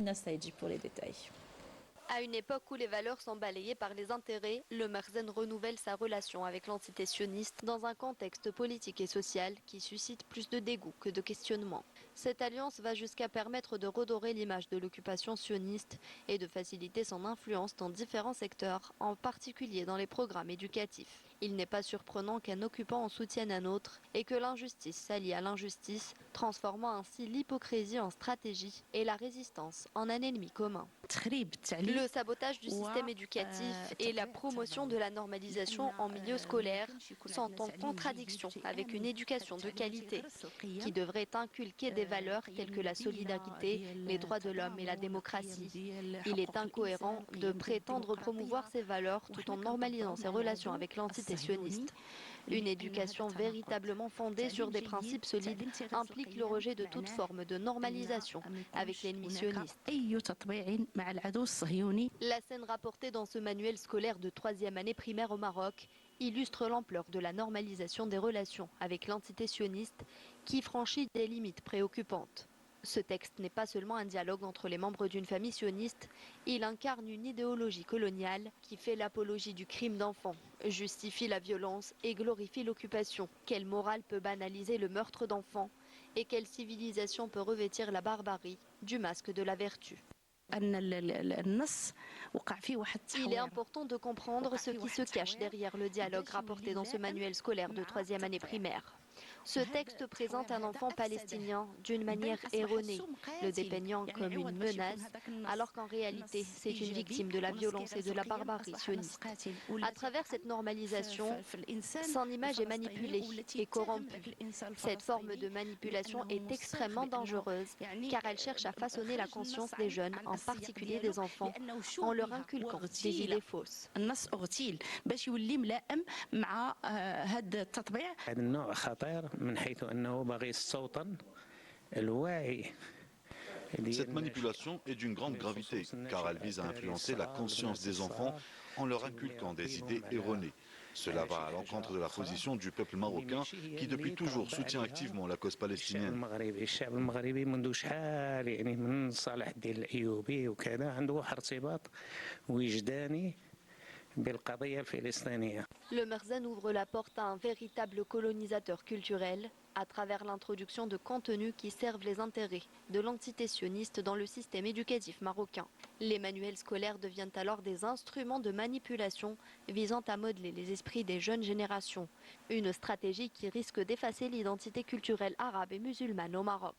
Nastaïdji pour les détails. À une époque où les valeurs sont balayées par les intérêts, le Merzen renouvelle sa relation avec l'entité sioniste dans un contexte politique et social qui suscite plus de dégoût que de questionnement. Cette alliance va jusqu'à permettre de redorer l'image de l'occupation sioniste et de faciliter son influence dans différents secteurs, en particulier dans les programmes éducatifs. Il n'est pas surprenant qu'un occupant en soutienne un autre et que l'injustice s'allie à l'injustice, transformant ainsi l'hypocrisie en stratégie et la résistance en un ennemi commun. Le sabotage du système éducatif et la promotion de la normalisation en milieu scolaire sont en contradiction avec une éducation de qualité qui devrait inculquer des valeurs telles que la solidarité, les droits de l'homme et la démocratie. Il est incohérent de prétendre promouvoir ces valeurs tout en normalisant ses relations avec l'entité sioniste. Une éducation véritablement fondée sur des principes solides implique le rejet de toute forme de normalisation avec l'ennemi sioniste. La scène rapportée dans ce manuel scolaire de 3e année primaire au Maroc illustre l'ampleur de la normalisation des relations avec l'entité sioniste qui franchit des limites préoccupantes. Ce texte n'est pas seulement un dialogue entre les membres d'une famille sioniste, il incarne une idéologie coloniale qui fait l'apologie du crime d'enfant, justifie la violence et glorifie l'occupation. Quelle morale peut banaliser le meurtre d'enfants et quelle civilisation peut revêtir la barbarie du masque de la vertu? Il est important de comprendre ce qui se cache derrière le dialogue rapporté dans ce manuel scolaire de 3e année primaire. Ce texte présente un enfant palestinien d'une manière erronée, le dépeignant comme une menace, alors qu'en réalité, c'est une victime de la violence et de la barbarie sioniste. À travers cette normalisation, son image est manipulée et corrompue. Cette forme de manipulation est extrêmement dangereuse, car elle cherche à façonner la conscience des jeunes, en particulier des enfants, en leur inculquant des idées fausses. Cette manipulation est d'une grande gravité, car elle vise à influencer la conscience des enfants en leur inculquant des idées erronées. Cela va à l'encontre de la position du peuple marocain qui depuis toujours soutient activement la cause palestinienne. Le Merzen ouvre la porte à un véritable colonisateur culturel à travers l'introduction de contenus qui servent les intérêts de l'entité sioniste dans le système éducatif marocain. Les manuels scolaires deviennent alors des instruments de manipulation visant à modeler les esprits des jeunes générations, une stratégie qui risque d'effacer l'identité culturelle arabe et musulmane au Maroc.